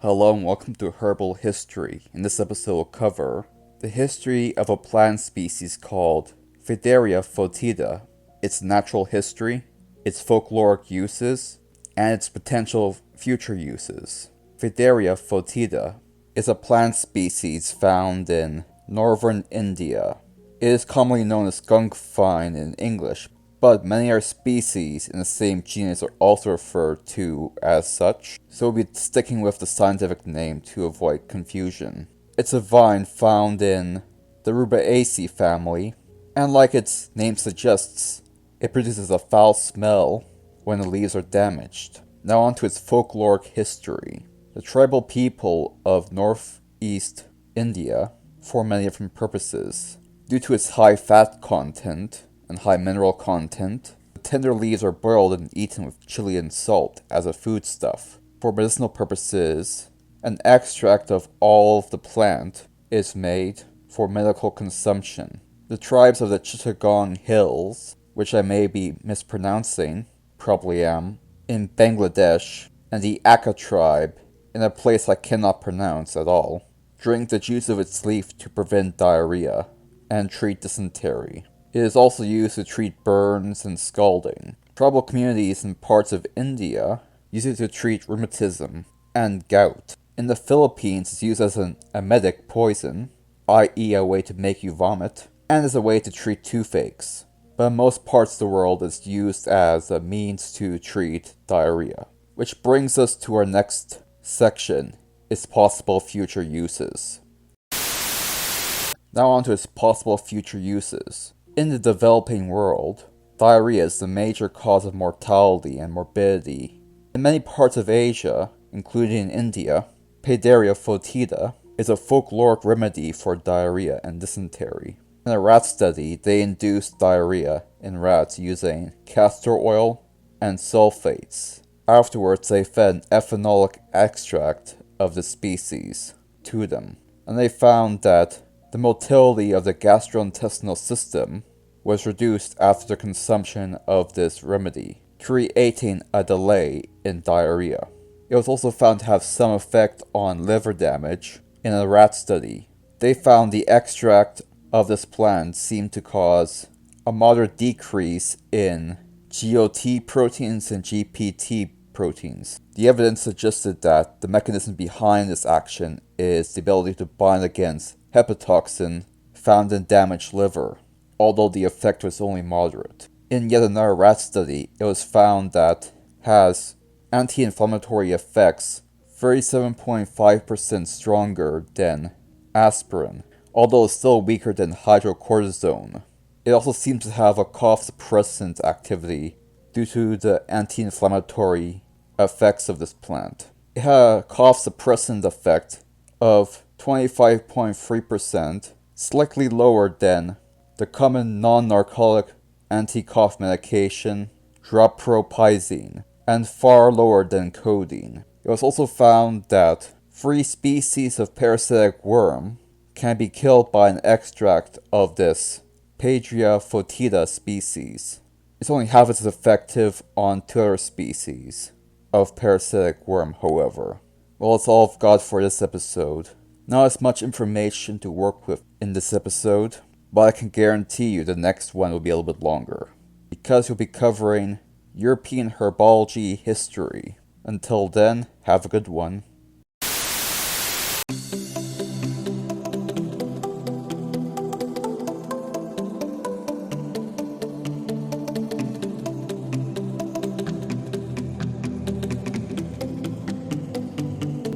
Hello and welcome to Herbal History. In this episode we'll cover the history of a plant species called Phaedaria foetida, its natural history, its folkloric uses, and its potential future uses. Phaedaria foetida is a plant species found in northern India. It is commonly known as skunk vine in English, but many other species in the same genus are also referred to as such, so we'll be sticking with the scientific name to avoid confusion. It's a vine found in the Rubiaceae family, and like its name suggests, it produces a foul smell when the leaves are damaged. Now on to its folkloric history. The tribal people of northeast India for many different purposes. Due to its high fat content and high mineral content, the tender leaves are boiled and eaten with chili and salt as a foodstuff. For medicinal purposes, an extract of all of the plant is made for medical consumption. The tribes of the Chittagong Hills, which I may be mispronouncing, probably am, in Bangladesh, and the Aka tribe, in a place I cannot pronounce at all, drink the juice of its leaf to prevent diarrhea and treat dysentery. It is also used to treat burns and scalding. Tribal communities in parts of India use it to treat rheumatism and gout. In the Philippines, it's used as an emetic poison, i.e. a way to make you vomit, and as a way to treat toothaches. But in most parts of the world, it's used as a means to treat diarrhea. Which brings us to our next section, its possible future uses. Now on to its possible future uses. In the developing world, diarrhea is the major cause of mortality and morbidity. In many parts of Asia, including in India, Phaedaria foetida is a folkloric remedy for diarrhea and dysentery. In a rat study, they induced diarrhea in rats using castor oil and sulfates. Afterwards, they fed an ethanolic extract of the species to them, and they found that the motility of the gastrointestinal system was reduced after the consumption of this remedy, creating a delay in diarrhea. It was also found to have some effect on liver damage in a rat study. They found the extract of this plant seemed to cause a moderate decrease in GOT proteins and GPT proteins. The evidence suggested that the mechanism behind this action is the ability to bind against hepatotoxin found in damaged liver, although the effect was only moderate. In yet another rat study, it was found that has anti-inflammatory effects 37.5% stronger than aspirin, although it's still weaker than hydrocortisone. It also seems to have a cough suppressant activity due to the anti-inflammatory effects of this plant. It had a cough suppressant effect of 25.3%, slightly lower than the common non-narcotic anti-cough medication dropropizine, and far lower than codeine. It was also found that 3 species of parasitic worm can be killed by an extract of this Phaedaria foetida species. It's only half as effective on 2 other species of parasitic worm, however. Well, that's all I've got for this episode. Not as much information to work with in this episode, but I can guarantee you the next one will be a little bit longer, because we'll be covering European herbology history. Until then, have a good one.